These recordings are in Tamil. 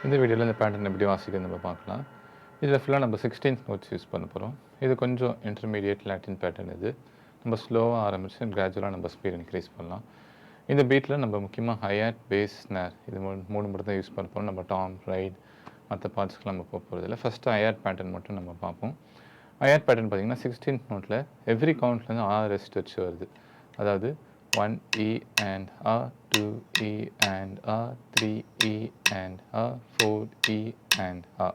இந்த வீடியோவில் இந்த பேட்டர்ன் எப்படி வாசிக்கிறது நம்ம பார்க்கலாம். இதில் ஃபுல்லாக நம்ம 16th நோட்ஸ் யூஸ் பண்ண போகிறோம். இது கொஞ்சம் இன்டர்மீடியேட் லாட்டின் பேட்டர்ன். இது நம்ம ஸ்லோவாக ஆரம்பித்து கிராஜுவலாக நம்ம ஸ்பீட் இன்க்ரீஸ் பண்ணலாம். இந்த பீட்டில் நம்ம முக்கியமாக ஹையாட், பேஸ், ஸ்னேர் இது மூணு மட்டும் தான் யூஸ் பண்ண போகிறோம். நம்ம டாம், ரைட் மற்ற பார்ட்ஸ்க்கு நம்ம போக போகிறதில்ல. ஃபஸ்ட்டு ஹையாட் பேட்டர்ன் மட்டும் நம்ம பார்ப்போம். ஹையாட் பேட்டர்ன் பார்த்திங்கன்னா 16th நோட்டில் எவ்ரி கவுண்ட்லேருந்து 6 ரெஸ்ட் வச்சு வருது. அதாவது 1 E and A, 2 E and A, 3 E and A, 4 E and A.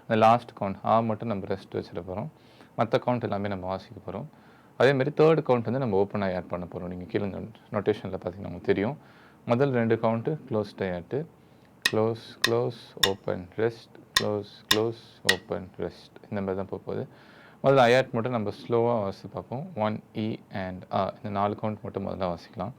அந்த லாஸ்ட் கவுண்ட் A மட்டும் நம்ம ரெஸ்ட் வச்சுட போகிறோம். மற்ற கவுண்ட் எல்லாமே நம்ம வாசிக்க போகிறோம். அதேமாதிரி தேர்ட் கவுண்ட் வந்து நம்ம ஓப்பனாக ஆட் பண்ண போகிறோம். நீங்கள் கீழே நோட்டேஷனில் பார்த்தீங்கன்னா உங்களுக்கு தெரியும். முதல் 2 கவுண்ட்டு க்ளோஸ்ட் ஆயாட்டு, close close open rest, close close open rest, இந்த மாதிரி தான் போகுது. முதல்ல ஐஆட் மட்டும் நம்ம ஸ்லோவாக வாசி பார்ப்போம். 1 E and A இந்த 4 கவுண்ட் மட்டும் முதல்ல வாசிக்கலாம்.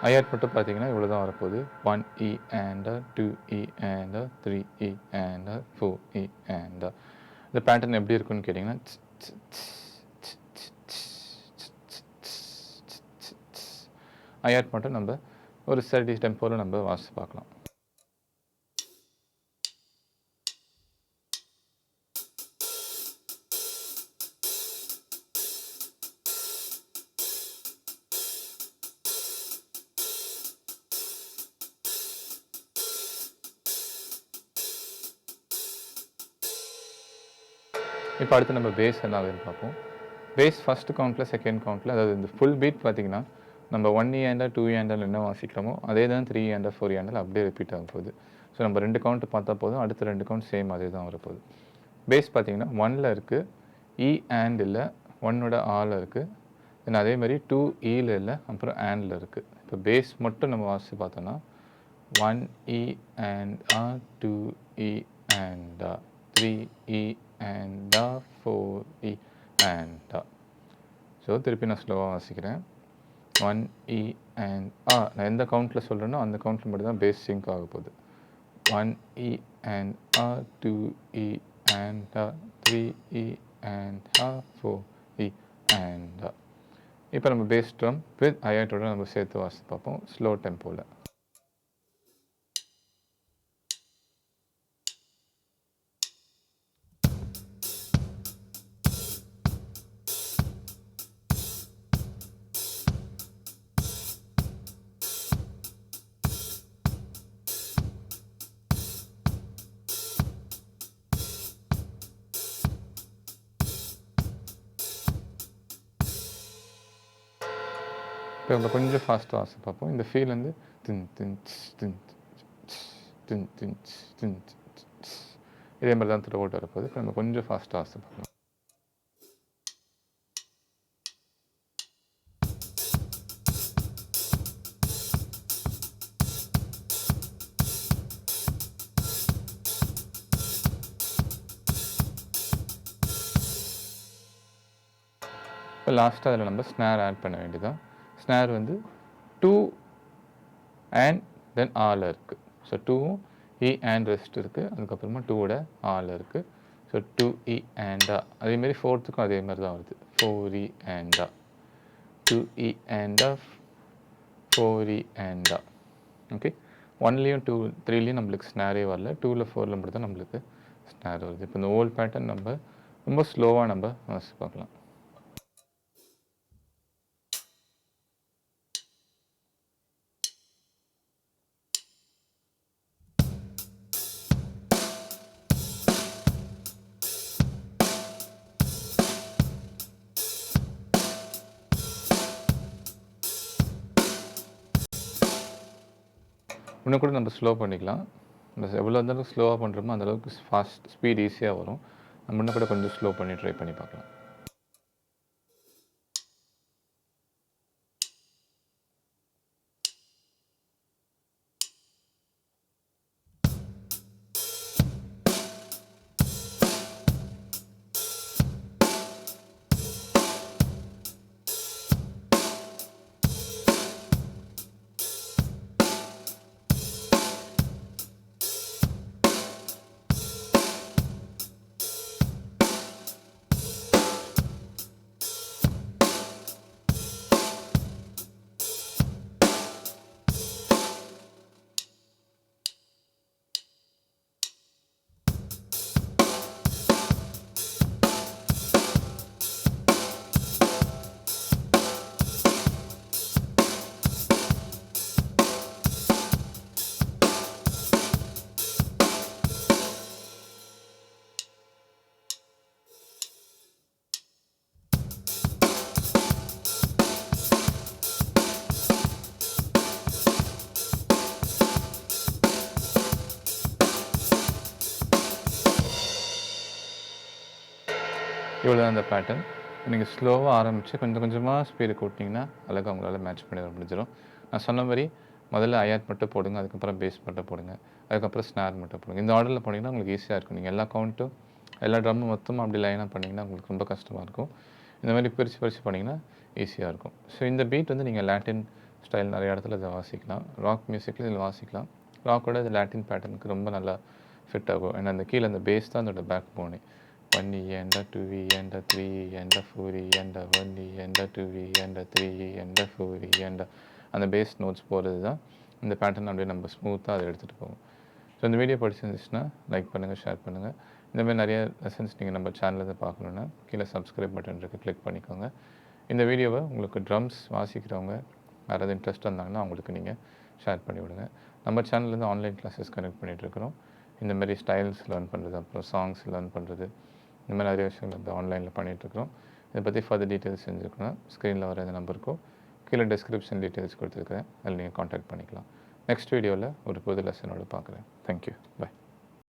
ஐஆட் மட்டும் பார்த்தீங்கன்னா இவ்வளோ தான் வரப்போகுது. 1 E and A, 2 E and A, 3 E and A, 4 E and A. இந்த பேட்டர்ன் எப்படி இருக்குன்னு கேட்டிங்கன்னா ஐஆட் மட்டும் நம்ம ஒரு ஸ்டடி டெம்போவில் நம்ம வாசித்து பார்க்கலாம். இப்போ அடுத்து நம்ம பேஸ் என்ன ஆகுதுன்னு பார்ப்போம். பேஸ் ஃபஸ்ட்டு கவுண்ட்டில் செகண்ட் கவுண்ட்டில், அதாவது இந்த ஃபுல் பீட் பார்த்திங்கன்னா நம்ம 1 E and A, 2 E and A என்ன வாசிக்கிறோமோ அதே தான் 3 E and A, 4 E and A அப்படியே ரிப்பீட் ஆக போகுது. ஸோ நம்ம 2 கவுண்ட் பார்த்தா போதும், அடுத்த 2 கவுண்ட் சேம் அதே தான் வரப்போகுது. பேஸ் பார்த்திங்கன்னா 1ல் இருக்குது, E and இல்லை, 1ஓட ஆல் இருக்குது, தென் அதேமாதிரி 2 Eயில் இல்லை, அப்புறம் ஆண்டில் இருக்குது. இப்போ பேஸ் மட்டும் நம்ம வாசித்து பார்த்தோன்னா 1 E and A, 2 E and A, 3 E and A, 4 E and A. So திருப்பி நான் ஸ்லோவாக வாசிக்கிறேன். 1 E and A நான் எந்த கவுண்ட்டில் சொல்கிறேனோ அந்த கவுண்ட்டில் மட்டும் தான் பேஸ் சிங்க் ஆக போகுது. 1 E and A, 2 E and A, 3 E and A, 4 E and A. இப்போ நம்ம பேஸ் ட்ரம் வித் ஐஆட்டோட நம்ம சேர்த்து வாசித்து பார்ப்போம் ஸ்லோ டெம்போவில். இப்போ நம்ம கொஞ்சம் ஃபாஸ்ட்டாக வாசி பார்ப்போம். இந்த ஃபீல் வந்து தின் தின் தின் தின் தின் தின் இதே மாதிரி தான் த்ரூ அவுட் வரப்போகுது. இப்போ நம்ம கொஞ்சம் ஃபாஸ்ட்டாக வாசி பார்ப்போம். இப்போ லாஸ்ட்டாக அதில் நம்ம ஸ்னேர் ஆட் பண்ண வேண்டியதான். ஸ்னேர் வந்து 2 and then ஆல் இருக்குது. ஸோ 2வும் E and ரெஸ்ட் இருக்குது, அதுக்கப்புறமா 2ஓட ஆல் இருக்குது. So 2 E and A. அதேமாரி ஃபோர்த்துக்கும் அதே மாதிரி தான் வருது. 4 E and A, 2 E and A, 4 E and A. Okay, 1லேயும் 2 3லேயும் நம்மளுக்கு ஸ்னேரே வரல, 2ல் 4ல் மட்டும் தான் நம்மளுக்கு ஸ்னேர் வருது. இப்போ இந்த ஓல்ட் பேட்டர்ன் நம்ம ரொம்ப ஸ்லோவாக நம்ம வாசி பார்க்கலாம். இன்னும் கூட நம்ம ஸ்லோ பண்ணிக்கலாம். நம்ம எவ்வளோ இருந்தாலும் ஸ்லோவாக பண்ணுறோமோ அந்தளவுக்கு ஸ்பீட் ஈஸியாக வரும். நம்ம இன்னும் கூட கொஞ்சம் ஸ்லோ பண்ணி ட்ரை பண்ணி பார்க்கலாம். இவ்வளோ தான் அந்த பேட்டர்ன். நீங்கள் ஸ்லோவாக ஆரம்பித்து கொஞ்சம் கொஞ்சமாக ஸ்பீடு கூட்டினீங்கன்னா அழகாக உங்களால் மேட்ச் பண்ணி வர முடிஞ்சிடும். நான் சொன்ன மாதிரி முதல்ல ஹையாட் மட்டும் போடுங்க, அதுக்கப்புறம் பேஸ் மட்டும் போடுங்க, அதுக்கப்புறம் ஸ்னார் மட்டும் போடுங்க. இந்த ஆர்டரில் போனீங்கன்னா உங்களுக்கு ஈஸியாக இருக்கும். நீங்கள் எல்லா கவுண்ட்டும் எல்லா ட்ரம்மும் மொத்தமாக அப்படி லைனாக பண்ணிங்கன்னா உங்களுக்கு ரொம்ப கஷ்டமாக இருக்கும். இந்த மாதிரி பிரித்து பிரித்து பண்ணிங்கன்னா ஈஸியாக இருக்கும். ஸோ இந்த பீட் வந்து நீங்கள் லாட்டின் ஸ்டைல் நிறைய இடத்துல இதை வாசிக்கலாம். ராக் மியூசிக்கில் இதில் வாசிக்கலாம். ராக்கோட இது லாட்டின் பேட்டர்னுக்கு ரொம்ப நல்லா ஃபிட் ஆகும். ஏன்னா அந்த கீழே அந்த பேஸ் தான் அதோட பேக் போனே. 1 E and a 2 E and a 3 E and a 4 E and a 1 E and a 2 E and a 3 E and a 4 E and a அந்த பேஸ் நோட்ஸ் போகிறது தான் இந்த பேட்டர்ன் அப்படியே நம்ம ஸ்மூத்தாக அதை எடுத்துகிட்டு போவோம். ஸோ இந்த வீடியோ பிடிச்சிருந்துச்சுன்னா லைக் பண்ணுங்கள், ஷேர் பண்ணுங்கள். இந்தமாதிரி நிறைய லெசன்ஸ் நீங்கள் நம்ம சேனலில் பார்க்கணுன்னா கீழே சப்ஸ்கிரைப் பட்டன் இருக்குது, கிளிக் பண்ணிக்கோங்க. இந்த வீடியோவை உங்களுக்கு ட்ரம்ஸ் வாசிக்கிறவங்க யாராவது இன்ட்ரெஸ்ட் இருந்தாங்கன்னா அவங்களுக்கு நீங்கள் ஷேர் பண்ணி விடுங்க. நம்ம சேனல்லேருந்து ஆன்லைன் கிளாஸஸ் கனெக்ட் பண்ணிகிட்ருக்கிறோம். இந்த மாதிரி ஸ்டைல்ஸ் லேர்ன் பண்ணுறது, அப்புறம் சாங்ஸ் லேர்ன் பண்ணுறது, இந்த மாதிரி நிறைய விஷயங்கள் வந்து ஆன்லைனில் பண்ணிகிட்ருக்கிறோம். இதை பற்றி ஃபர்தர் டீட்டெயில்ஸ் செஞ்சுக்கணும். ஸ்க்ரீனில் வர இந்த நம்பருக்கும் கீழே டிஸ்கிரிப்ஷன் டீட்டெயில்ஸ் கொடுத்துருக்கேன், அதில் நீங்கள் காண்டாக்ட் பண்ணிக்கலாம். நெக்ஸ்ட் வீடியோவில் ஒரு புது லெசனோடு பார்க்குறேன். Thank you, by.